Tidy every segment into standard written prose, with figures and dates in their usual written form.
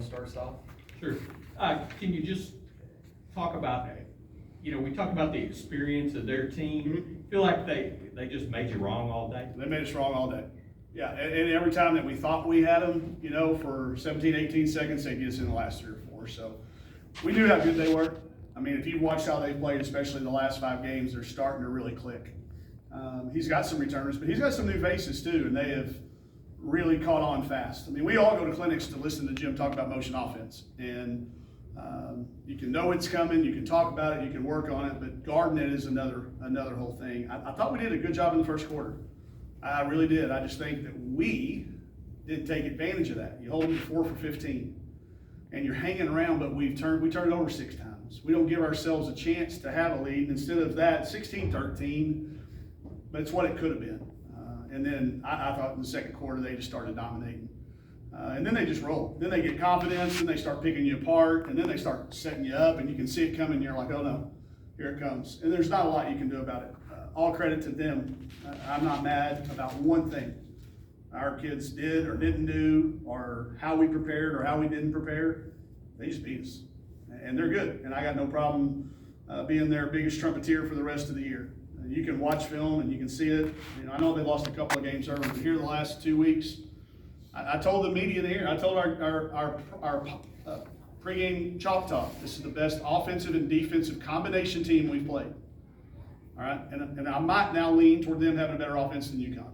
start us off? Sure. Can you just talk about, we talked about the experience of their team. Mm-hmm. Feel like they just made you wrong all day? They made us wrong all day. Yeah, and every time that we thought we had them, for 17, 18 seconds, they get us in the last 3 or 4. So we knew how good they were. I mean, if you watch how they played, especially the last 5 games, they're starting to really click. He's got some returners, but he's got some new faces too, and they have really caught on fast. I mean, we all go to clinics to listen to Jim talk about motion offense, and you can know it's coming, you can talk about it, you can work on it, but guarding it is another whole thing. I thought we did a good job in the first quarter. I really did. I just think that we didn't take advantage of that. You hold them to 4 for 15, and you're hanging around, but we turned it over 6 times. We don't give ourselves a chance to have a lead. Instead of that, 16-13, but it's what it could have been. And then I thought in the second quarter they just started dominating. And then they just roll. Then they get confidence, and they start picking you apart, and then they start setting you up, and you can see it coming, and you're like, oh no, here it comes. And there's not a lot you can do about it. All credit to them. I'm not mad about one thing our kids did or didn't do, or how we prepared or how we didn't prepare. They just beat us. And they're good. And I got no problem being their biggest trumpeter for the rest of the year. You can watch film and you can see it. I know they lost a couple of games early, but here the last 2 weeks, I told the media here, I told our pregame chalk talk, this is the best offensive and defensive combination team we've played. All right, and I might now lean toward them having a better offense than UConn.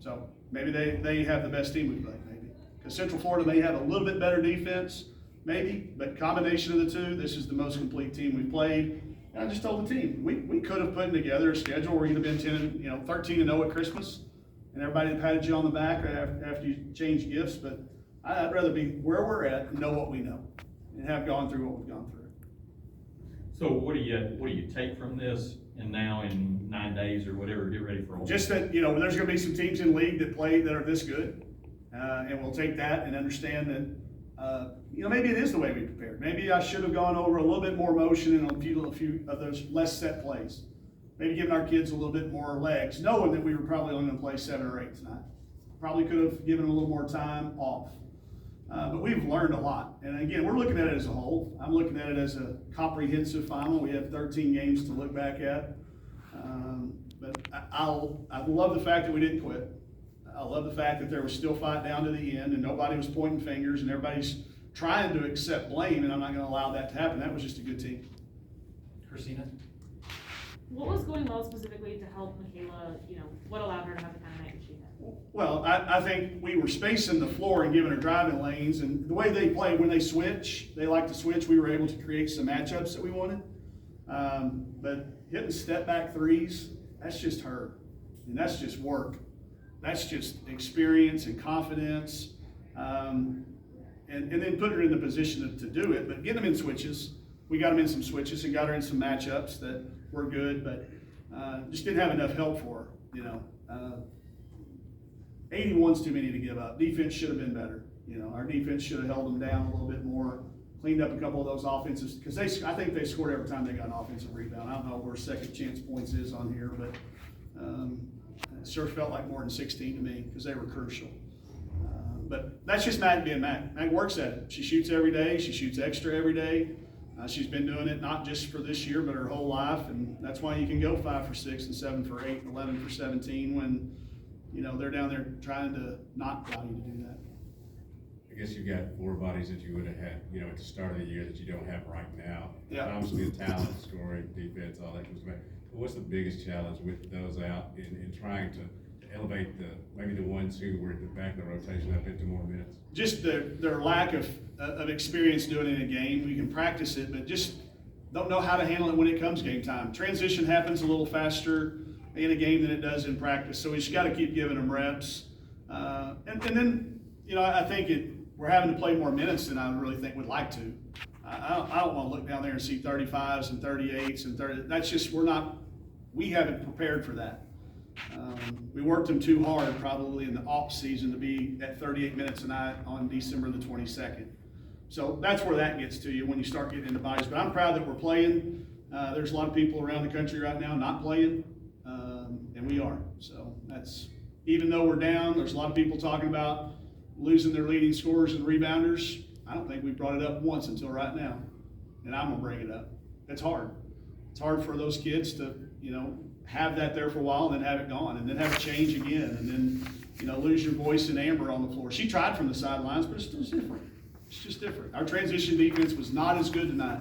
So maybe they have the best team we've played, maybe. Because Central Florida may have a little bit better defense, maybe, but combination of the two, this is the most complete team we've played. And I just told the team, we could have put together a schedule where you'd have been 13-0 at Christmas, and everybody had patted you on the back after you changed gifts, but I'd rather be where we're at and know what we know and have gone through what we've gone through. So what do you take from this, and now in 9 days or whatever, get ready for Ole Miss? Just that, there's going to be some teams in the league that are this good, and we'll take that and understand that, maybe it is the way we prepared. Maybe I should have gone over a little bit more motion and a few of those less set plays. Maybe giving our kids a little bit more legs, knowing that we were probably only going to play 7 or 8 tonight. Probably could have given a little more time off. But we've learned a lot. And again, we're looking at it as a whole. I'm looking at it as a comprehensive final. We have 13 games to look back at. But I love the fact that we didn't quit. I love the fact that there was still fight down to the end, and nobody was pointing fingers, and everybody's trying to accept blame, and I'm not going to allow that to happen. That was just a good team. Christina? What was going well specifically to help Michaela, what allowed her to have the kind of night that she had? Well, I think we were spacing the floor and giving her driving lanes, and the way they play, when they switch, they like to switch. We were able to create some matchups that we wanted. But hitting step back threes, that's just her. And that's just work. That's just experience and confidence. And then put her in the position to do it. But getting them in switches, we got them in some switches and got her in some matchups that were good, but just didn't have enough help for her. 81's too many to give up. Defense should have been better. Our defense should have held them down a little bit more, cleaned up a couple of those offenses, because I think they scored every time they got an offensive rebound. I don't know where second chance points is on here, but it sure felt like more than 16 to me because they were crucial. But that's just Mac being Mac. Mac works at it. She shoots every day. She shoots extra every day. She's been doing it not just for this year, but her whole life. And that's why you can go 5 for 6 and 7 for 8 and 11 for 17 when, they're down there trying to not allow you to do that. I guess you've got 4 bodies that you would have had, at the start of the year that you don't have right now. Yeah. Obviously the talent, scoring, defense, all that comes back. But what's the biggest challenge with those out in trying to elevate maybe the ones who were at the back of the rotation up into more minutes? Just their lack of experience doing it in a game. We can practice it, but just don't know how to handle it when it comes game time. Transition happens a little faster in a game than it does in practice, so we just got to keep giving them reps. And then, I think we're having to play more minutes than I really think we'd like to. I don't want to look down there and see 35s and 38s and 30. That's just, we haven't prepared for that. We worked them too hard probably in the off season to be at 38 minutes a night on December the 22nd. So that's where that gets to you when you start getting into bodies. But I'm proud that we're playing. There's a lot of people around the country right now not playing, and we are. So that's, even though we're down, there's a lot of people talking about losing their leading scorers and rebounders. I don't think we brought it up once until right now, and I'm gonna bring it up. It's hard. It's hard for those kids to, have that there for a while and then have it gone, and then have it change again, and then, lose your voice in Amber on the floor. She tried from the sidelines, but it's still different. It's just different. Our transition defense was not as good tonight.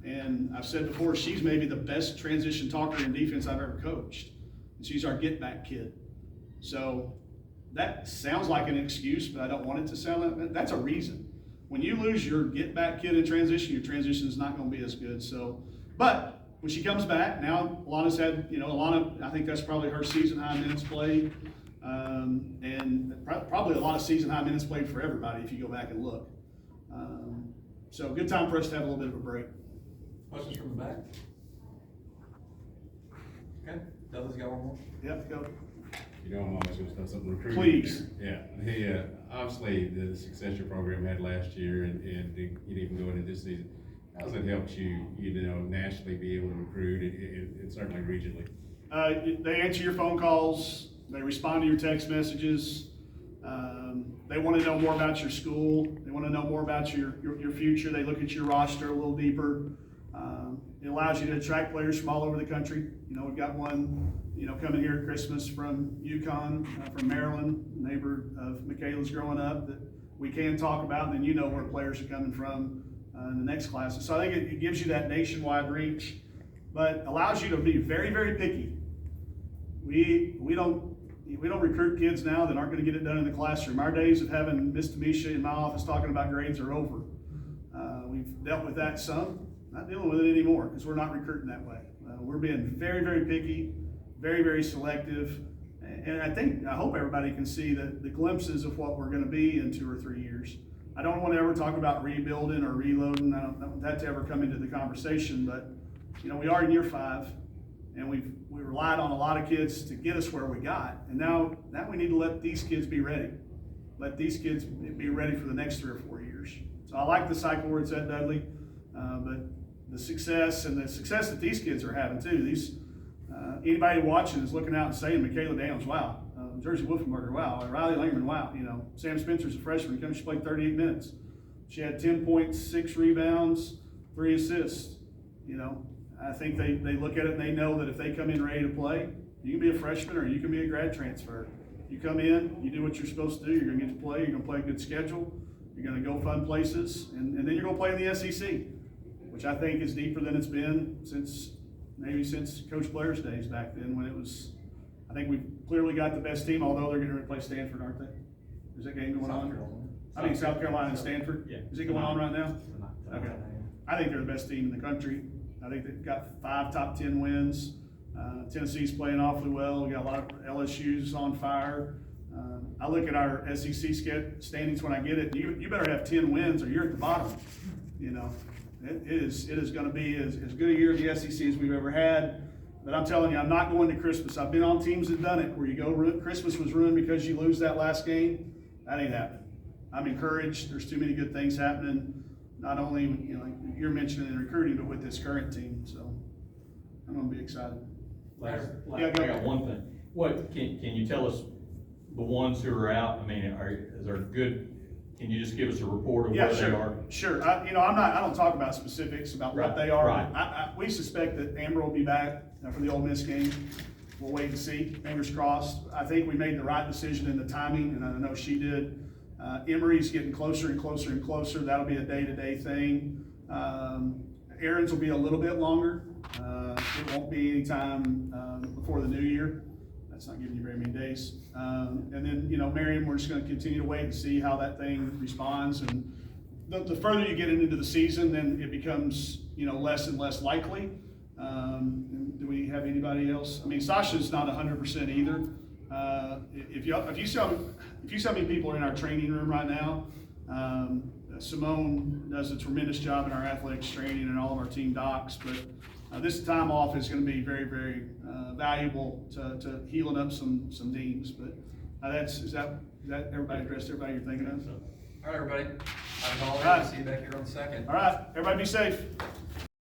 And I've said before, she's maybe the best transition talker in defense I've ever coached. And she's our get-back kid. So that sounds like an excuse, but I don't want it to sound like that. That's a reason. When you lose your get-back kid in transition, your transition is not going to be as good. So, but when she comes back, now Alana's had, Alana, I think that's probably her season high minutes played. And probably a lot of season high minutes played for everybody if you go back and look. So good time for us to have a little bit of a break. Questions from the back? Okay, Dudley's got one more. Yep, go. I'm almost gonna start something recruiting. Please. Yeah, obviously, the success your program had last year and you even going into this season, how's it helped you, nationally be able to recruit and certainly regionally? They answer your phone calls, they respond to your text messages, they want to know more about your school, they want to know more about your future, they look at your roster a little deeper. It allows you to attract players from all over the country. We've got one, coming here at Christmas from Yukon, from Maryland, neighbor of Michaela's growing up, that we can talk about, and then where players are coming from in the next classes. So I think it gives you that nationwide reach, but allows you to be very, very picky. We don't recruit kids now that aren't going to get it done in the classroom. Our days of having Miss Tamisha in my office talking about grades are over. We've dealt with that some. Not dealing with it anymore because we're not recruiting that way. We're being very, very picky, very, very selective. And I hope everybody can see the glimpses of what we're going to be in 2 or 3 years. I don't want to ever talk about rebuilding or reloading. I don't want that to ever come into the conversation, but we are in year 5, and we relied on a lot of kids to get us where we got. And now we need to let these kids be ready. Let these kids be ready for the next 3 or 4 years. So I like the cycle where it's at, Dudley, but the success that these kids are having too. Anybody watching is looking out and saying, Michaela Daniels, wow. Jersey Wolfenberger, wow. Riley Langman, wow. Sam Spencer's a freshman. She played 38 minutes. She had 10 points, 6 rebounds, 3 assists. I think they look at it and they know that if they come in ready to play, you can be a freshman or you can be a grad transfer. You come in, you do what you're supposed to do. You're going to get to play. You're going to play a good schedule. You're going to go fun places, and then you're going to play in the SEC, which I think is deeper than it's been since Coach Blair's days back then when it was. I think we've clearly got the best team, although they're going to play Stanford, aren't they? Is that game going on? South Carolina and Stanford. Yeah. Is it going on right now? Okay. I think they're the best team in the country. I think they've got 5 top 10 wins. Tennessee's playing awfully well. We got a lot of LSU's on fire. I look at our SEC standings when I get it. You better have 10 wins or you're at the bottom. It is going to be as good a year in the SEC as we've ever had. But I'm telling you, I'm not going to Christmas. I've been on teams that done it where you go, Christmas was ruined because you lose that last game. That ain't happening. I'm encouraged. There's too many good things happening, not only like you're mentioning in recruiting, but with this current team. So I'm going to be excited. I got one thing. What can you tell us? The ones who are out. I mean, is there good? Can you just give us a report of where they are? Sure. I don't talk about specifics about what they are. Right. We suspect that Amber will be back for the Ole Miss game. We'll wait and see. Fingers crossed. I think we made the right decision in the timing, and I know she did. Emery's getting closer and closer and closer. That'll be a day-to-day thing. Aaron's will be a little bit longer. It won't be any time before the new year. That's not giving you very many days. And then, Miriam, we're just going to continue to wait and see how that thing responds. And the further you get into the season, then it becomes, less and less likely. And do we have anybody else? I mean, Sasha's not 100% either. If you see how many people are in our training room right now, Simone does a tremendous job in our athletics training and all of our team docs, but this time off is going to be very, very valuable to healing up some deans. But is that everybody addressed everybody you're thinking of? All right, everybody. I'm all All right. See you back here on the 2nd. All right, everybody be safe.